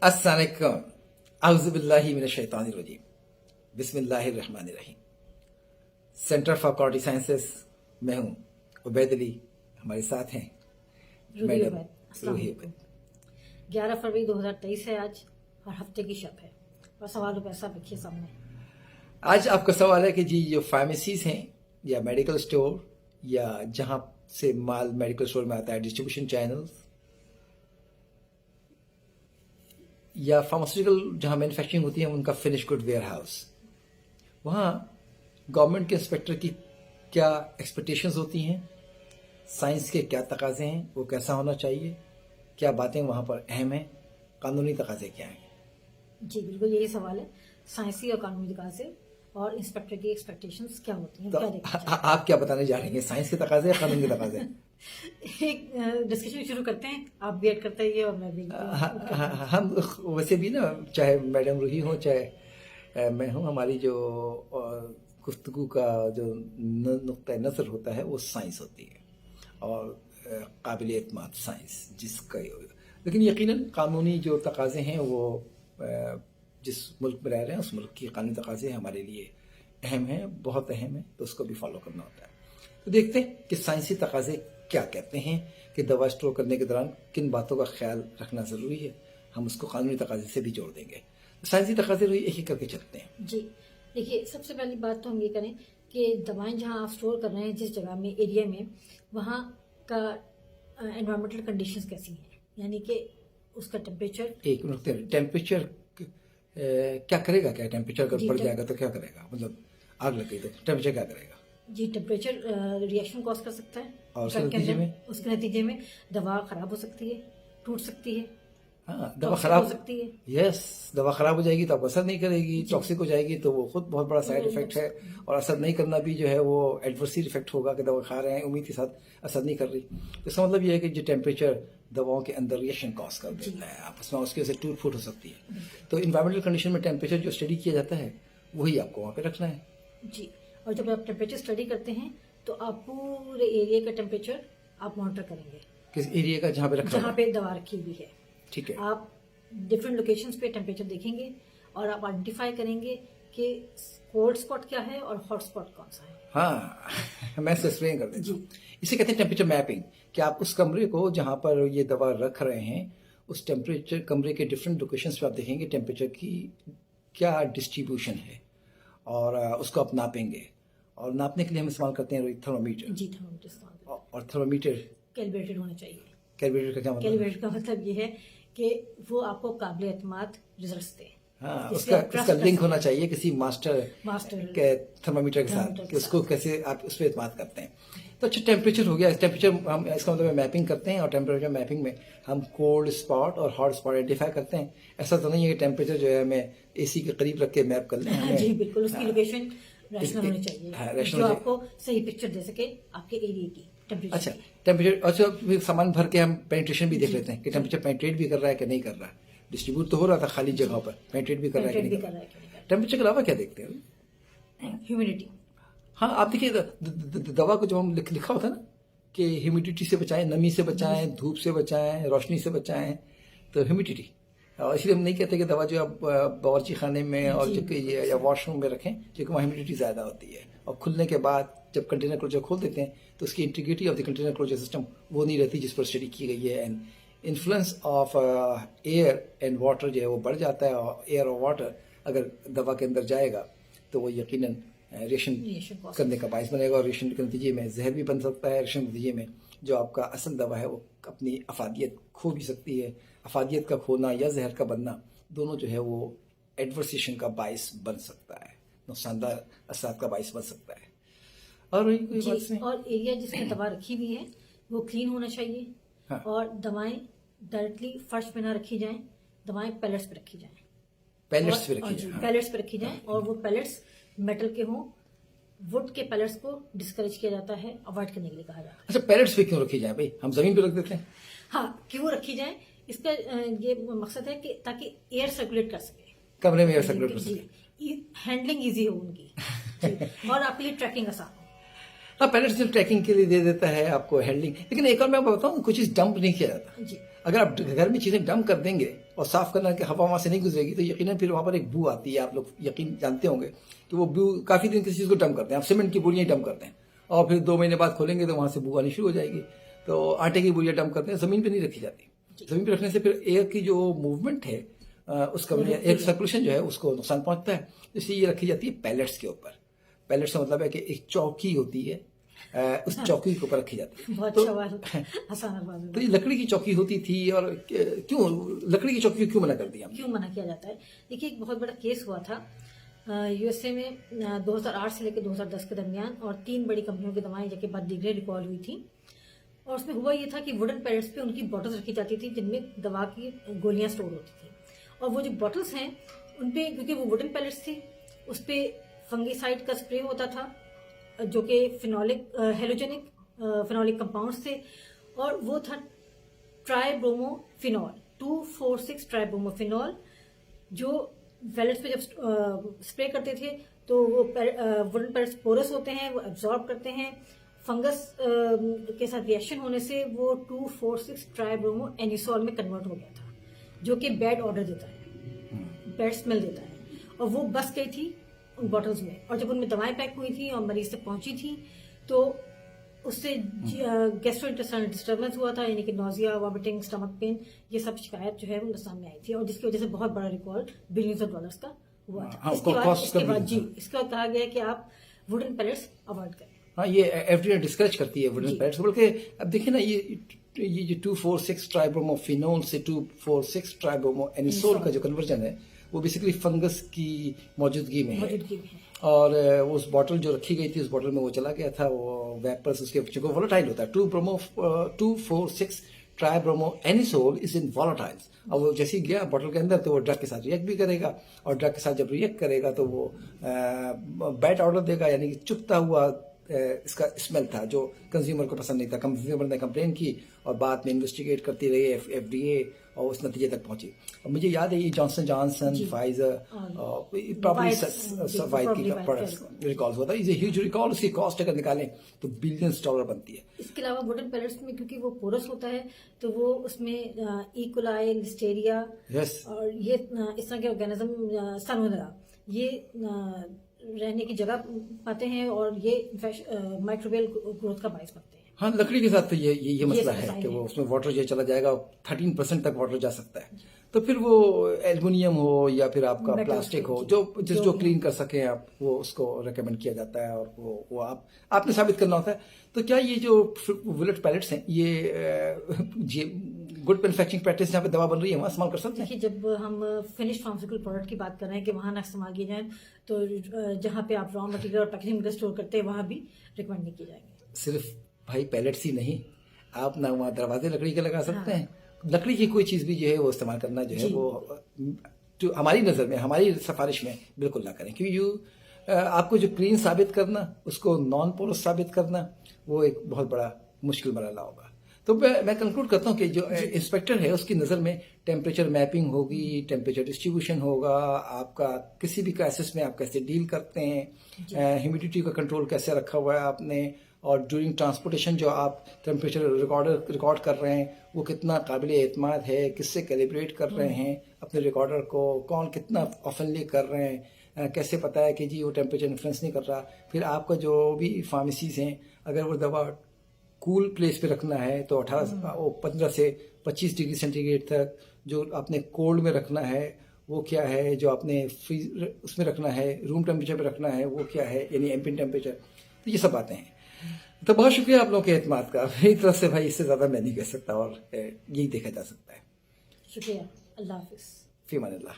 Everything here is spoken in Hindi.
अस्सलामुअलैकुम अऊज़ुबिल्लाहि मिनश्शैतानिर्रजीम बिस्मिल्लाहिर्रहमानिर्रहीम। सेंटर फॉर क्वालिटी साइंसेस मैं हूँ उबैद अली, हमारे साथ हैं मैडम रूही उबैद। 11 फरवरी 2023 है आज और हफ्ते की शब है और सवाल पैसा रखिए सामने। आज आपका सवाल है कि जी जो फार्मेसीज हैं या मेडिकल स्टोर या जहाँ से माल मेडिकल स्टोर में आता है, डिस्ट्रीब्यूशन चैनल्स या फार्मास्यूटिकल जहाँ मैन्युफैक्चरिंग होती है उनका फिनिश गुड वेयर हाउस, वहाँ गवर्नमेंट के इंस्पेक्टर की क्या एक्सपेक्टेशंस होती हैं, साइंस के क्या तकाजे हैं, वो कैसा होना चाहिए, क्या बातें वहाँ पर अहम हैं, कानूनी तकाजे क्या हैं। जी बिल्कुल यही सवाल है, साइंसी और कानूनी तकाजे और इंस्पेक्टर की एक्सपेक्टेशंस क्या होती हैं, तो क्या देखना आप क्या बताने जा रहे हैं, साइंस के तकाजे या कानून के तकाजे? एक डिस्कशन शुरू करते हैं, आप भी ऐड करते हैं और मैं भी हम वैसे भी ना, चाहे मैडम रूही हो चाहे मैं हूँ, हमारी जो गुफ्तगू का जो नुक्ता नज़र होता है वो साइंस होती है और काबिल एतमाद साइंस जिसका, लेकिन यकीनन कानूनी जो तकाजे हैं वो जिस मुल्क में रह रहे हैं उस मुल्क के कानूनी तकाजे हमारे लिए अहम हैं, बहुत अहम है, तो उसको भी फॉलो करना होता है। तो देखते हैं कि साइंसी तकाजे क्या कहते हैं कि दवा स्टोर करने के दौरान किन बातों का ख्याल रखना ज़रूरी है, हम उसको कानूनी तकाजे से भी जोड़ देंगे। तो साइंसी तकाजे एक एक करके चलते हैं। जी देखिए, सबसे पहली बात तो हम ये करें कि दवाएं जहां आप स्टोर कर रहे हैं, जिस जगह में, एरिया में, वहाँ का एनवायरमेंटल कंडीशंस कैसी हैं, यानी कि उसका टेम्परेचर। एक मिनट, टेम्परेचर क्या करेगा, क्या टेम्परेचर अगर बढ़ जाएगा तो क्या करेगा, मतलब आग लग गई तो टेम्परेचर क्या करेगा? जी टेम्परेचर रिएक्शन कॉज कर सकता है और उसके नतीजे में दवा खराब हो सकती है, टूट सकती है। हाँ, दवा खराब हो सकती है। यस, दवा खराब हो जाएगी तो आप असर नहीं करेगी, टॉक्सिक हो जाएगी तो वो खुद बहुत बड़ा साइड इफेक्ट है, और असर नहीं करना भी जो है वो एडवर्सरी इफेक्ट होगा कि दवा खा रहे हैं उम्मीद के साथ असर नहीं कर रही। तो इसका मतलब ये है कि जो टेम्परेचर दवाओं के अंदर रिएक्शन कॉज कर देता है, आपस में उसकी वजह से टूट फूट हो सकती है। तो इन्वायरमेंटल कंडीशन में टेम्परेचर जो स्टडी किया जाता है वही आपको वहाँ पे रखना है। जी, और जब आप टेम्परेचर स्टडी करते हैं तो आप पूरे एरिया का टेम्परेचर आप मॉनिटर करेंगे, किस एरिया का, जहाँ पे रखा जहाँ पे दवा रखी हुई है। ठीक है, आप डिफरेंट लोकेशंस पे टेम्परेचर देखेंगे और आप आइडेंटिफाई करेंगे कि कोल्ड स्पॉट क्या है और हॉट स्पॉट कौन सा है। हाँ मैं एक्सप्लेन कर देता हूँ। इसे कहते हैं टेम्परेचर मैपिंग, कि आप उस कमरे को जहाँ पर ये दवा रख रहे हैं उस टेम्परेचर कमरे के डिफरेंट लोकेशंस पे आप देखेंगे टेम्परेचर की क्या डिस्ट्रीब्यूशन है और उसको आप नापेंगे, और नापने के लिए हम इस्तेमाल करते हैं थर्मोमीटर। जी थर्मोमीटर, और थर्मोमीटर कैलिब्रेटेड होना चाहिए। कैलिब्रेटर का क्या मतलब? कैलिब्रेटेड का मतलब ये है कि वो आपको काबिल एतमाद रिजल्ट्स दे। हाँ, उसका लिंक होना चाहिए किसी मास्टर के थर्मामीटर के साथ, कि उसको कैसे आप उस पर एतमाद करते हैं। तो अच्छा, टेम्परेचर हो गया, टेम्परेचर हम इसका मतलब मैपिंग करते हैं, और टेम्परेचर मैपिंग में हम कोल्ड स्पॉट और हॉट स्पॉट आइडेंटिफाई करते हैं। ऐसा तो नहीं है कि टेम्परेचर जो है हमें एसी के करीब रख के मैप कर लें, हमें जी बिल्कुल उसकी लोकेशन रैशनल होनी चाहिए, जो आपको सही पिक्चर दे सके आपके एरिया की टेम्परेचर। अच्छा, टेम्परेचर, अच्छा सामान भर के हम पेनिट्रेशन भी देख लेते हैं कि टेम्परेचर पेनिट्रेट भी कर रहा है कि नहीं कर रहा है, डिस्ट्रीब्यूट तो हो रहा था खाली जगह पर, पेनिट्रेट भी कर रहा है कि नहीं कर रहा है। टेम्परेचर के अलावा क्या देखते हैं? ह्यूमिडिटी। हाँ, आप देखिए दवा को जब हम लिखा होता है ना कि ह्यूमिडिटी से बचाएं, नमी से बचाएं, धूप से बचाएं, रोशनी से बचाएं, तो ह्यूमिडिटी। और इसलिए हम नहीं कहते कि दवा जो आप बावर्ची खाने में और जो या वॉशरूम में रखें, क्योंकि वहाँ ह्यूमिडिटी ज़्यादा होती है, और खुलने के बाद जब कंटेनर क्लोजर खोल देते हैं तो उसकी integrity of the container closure system वो नहीं रहती जिस पर स्टडी की गई है, and influence of air and water जो है वो बढ़ जाता है, और एयर और वाटर अगर दवा के अंदर जाएगा तो वो यकीनन रिएक्शन करने का बायस बनेगा, और रिएक्शन के नतीजे में जहर भी बन सकता है। रिएक्शन के नतीजे में जो आपका असल दवा है वो अपनी अफादियत खो भी सकती है। अफादियत का खोना या जहर का बनना दोनों जो है वो एडवर्स रिएक्शन का बायस बन सकता है, नुकसानदार असरात का बायस बन सकता है। और और एरिया जिसमें दवा रखी हुई है वो क्लीन होना चाहिए। हाँ। और दवाएं डायरेक्टली फर्श पे ना रखी जाएं, दवाएं पैलेट्स पे रखी जाएं, पैलेट्स पे रखी जाएं। पैलेट्स पे रखी जाएं, और वो पैलेट्स मेटल के हों। वुड के पैलेट्स को डिस्करेज किया जाता है, अवॉइड करने के लिए कहा जाता है। अच्छा, पैलेट्स पे क्यों रखी जाए भाई, हम जमीन पे रख देते हैं? हाँ, क्यों रखी जाए, इसका ये मकसद है कि ताकि एयर सर्कुलेट कर सके, कमरे में एयर सर्कुलेट कर सके, हैंडलिंग इजी हो उनकी और आपके लिए ट्रैकिंग आसान हो। हाँ, पैलेट्स सिर्फ ट्रैकिंग के लिए दे देता है आपको, हैंडलिंग। लेकिन एक और मैं बताऊँ, कुछ चीज डंप नहीं किया जाता। अगर आप घर में चीजें डंप कर देंगे और साफ करना कि हवा वहां से नहीं गुजरेगी तो यकीनन फिर वहां पर एक बू आती है। आप लोग यकीन जानते होंगे कि वो बू काफी दिन किसी चीज को डंप करते हैं। आप सीमेंट की बोरियां डंप करते हैं और फिर 2 महीने बाद खोलेंगे तो वहां से बू आनी शुरू हो जाएगी। तो आटे की बोरियां डंप करते हैं, जमीन पे नहीं रखी जाती। जमीन पे रखने से फिर एयर की जो मूवमेंट है उसका एयर सर्कुलेशन जो है उसको नुकसान पहुंचता है। इसलिए ये रखी जाती है पैलेट्स के ऊपर। पैलेट्स का मतलब है कि एक चौकी होती है, उस चौकी के ऊपर रखी जाती है। बहुत तो सवाल आसान आवाज में। ये लकड़ी की चौकी होती थी और क्यों लकड़ी की चौकी क्यों मना कर दिया? क्यों मना किया जाता है? देखिए, एक बहुत बड़ा केस हुआ था यूएसए में 2008 से लेकर 2010 के दरमियान, और 3 बड़ी कंपनियों की दवाएं जिनके बाद डिग्री रिकॉल हुई थी। और उसमें हुआ ये था कि वुडन पैलेट्स पे उनकी बॉटल्स रखी जाती थी जिनमें दवा की गोलियां स्टोर होती थी। और वो जो बॉटल्स हैं उनपे, क्योंकि वो वुडन पैलेट्स थी, उस पे फंगीसाइड का स्प्रे होता था जो कि हेलोजेनिक फिनोलिक कंपाउंड्स थे, और वो था ट्राइब्रोमोफिनॉल, 2,4,6 ट्राइब्रोमोफिनॉल, जो पैलेट्स पे जब स्प्रे करते थे तो वो वुडन पैलेट्स पोरस होते हैं, वो एब्जॉर्ब करते हैं। फंगस के साथ रिएक्शन होने से वो 2,4,6 ट्राइब्रोमो एनिसोल में कन्वर्ट हो गया था, जो कि बैड ऑर्डर देता है, बैड स्मेल देता है। और वो बस गई थी उन बॉटल्स में, और जब उनमें दवाएं पैक हुई थी और मरीज तक पहुंची थी तो उससे गैस्ट्रोइंटेस्टाइनल डिस्टर्बेंस हुआ था, यानी कि नोजिया, वॉमिटिंग, स्टमक पेन, ये सब शिकायत जो है वो सामने आई थी, और जिसकी वजह से बहुत बड़ा रिकॉल बिलियंस ऑफ डॉलर्स का हुआ था। इसके बाद कहा गया कि आप वुडन पैलेट्स अवॉइड करें। हाँ, ये एफडीए डिस्करेज करती है वुडन पैलेट्स, बल्कि अब देखिए ना, ये जो 2,4,6 ट्राइब्रोमोफिनोल से 2,4,6 ट्राइब्रोमो एनिसोल का जो कन्वर्जन है वो बेसिकली फंगस की मौजूदगी में है। और उस बॉटल जो रखी गई थी उस बॉटल में वो चला गया था, वो वेपर्स उसके चूंकि वोलेटाइल होता है। 2,4,6 tribromo anisole is in volatiles. अब वो जैसे ही गया बॉटल के अंदर तो वो ड्रग के साथ रिएक्ट भी करेगा, और ड्रग के साथ जब रिएक्ट करेगा तो वो बैड ऑर्डर देगा, यानी कि चुभता हुआ इसका स्मेल था जो कंज्यूमर को पसंद नहीं था। कंज्यूमर ने कंप्लेन की और बाद में इन्वेस्टिगेट करती रही एफडीए और उस नतीजे तक पहुंची। और मुझे याद है ये Johnson Johnson, Pfizer, properly survive की प्रोडक्ट्स रिकॉल हुआ था। Is huge recall. उसकी कॉस्ट अगर निकालें तो बिलियंस डॉलर बनती है। इसके अलावा वुडन पैलेट्स में क्योंकि वो पोरस होता है तो वो उसमें इकोलाई, लिस्टेरिया और ये इस तरह के ऑर्गेनिज्म, सनोदरा, ये रहने की जगह पाते हैं और ये माइक्रोबियल ग्रोथ का बायस बनते हैं। हाँ, लकड़ी के साथ तो ये मसला है कि वो उसमें वाटर जो चला जाएगा, 13% तक वाटर जा सकता है। तो फिर वो एल्युमिनियम हो या फिर आपका प्लास्टिक हो, जो क्लीन कर सके आप, वो उसको रेकमेंड किया जाता है, और वो आपने साबित करना होता है। तो क्या ये जो वुडन पैलेट्स हैं ये गुड मैन्युफैक्चरिंग प्रैक्टिस जहाँ पे दवा बन रही है वहाँ इस्तेमाल कर सकते हैं? देखिए, जब हम फिनिश फार्मास्यूटिकल प्रोडक्ट की बात कर रहे हैं कि वहाँ ना इस्तेमाल किए जाए, तो जहाँ पे आप रॉ मटेरियल और पैकेजिंग मटेरियल स्टोर करते हैं वहाँ भी रिकमेंड नहीं किए जाएंगे। सिर्फ भाई पैलेट्स ही नहीं, आप ना वहाँ दरवाजे लकड़ी के लगा सकते हैं। लकड़ी की कोई चीज भी जो है वो इस्तेमाल करना जो है वो जो हमारी नजर में, हमारी सिफारिश में बिल्कुल ना करें, क्योंकि आपको जो क्लीन साबित करना, उसको नॉन पोरस साबित करना, वो एक बहुत बड़ा मुश्किल मरहला होगा। तो मैं कंक्लूड करता हूँ कि जो इंस्पेक्टर है उसकी नज़र में टेम्परेचर मैपिंग होगी, टेम्परेचर डिस्ट्रीब्यूशन होगा, आपका किसी भी क्राइसिस में आप कैसे डील करते हैं, ह्यूमिडिटी का कंट्रोल कैसे रखा हुआ है आपने, और ड्यूरिंग ट्रांसपोर्टेशन जो आप टेम्परेचर रिकॉर्ड कर रहे हैं वो कितना काबिल एतमाद है, किससे कैलिब्रेट कर रहे हैं अपने रिकॉर्डर को, कौन कितना ऑफनली कर रहे हैं, कैसे पता है कि जी वो टेम्परेचर इन्फ्लुएंस नहीं कर रहा। फिर आपका जो भी फार्मेसीज हैं, अगर वो दवा कूल प्लेस पे रखना है तो 15 से 25 डिग्री सेंटीग्रेड तक, जो आपने कोल्ड में रखना है वो क्या है, जो आपने फ्रीज उसमें रखना है, रूम टेम्परेचर पे रखना है वो क्या है, यानी एम्बिएंट टेम्परेचर। तो ये सब बातें हैं। तो बहुत शुक्रिया आप लोगों के एतमाद का। मेरी तरफ से भाई इससे ज़्यादा मैं नहीं कह सकता, और यही देखा जा सकता है। शुक्रिया। अल्लाह हाफिज़। फी अमान अल्लाह।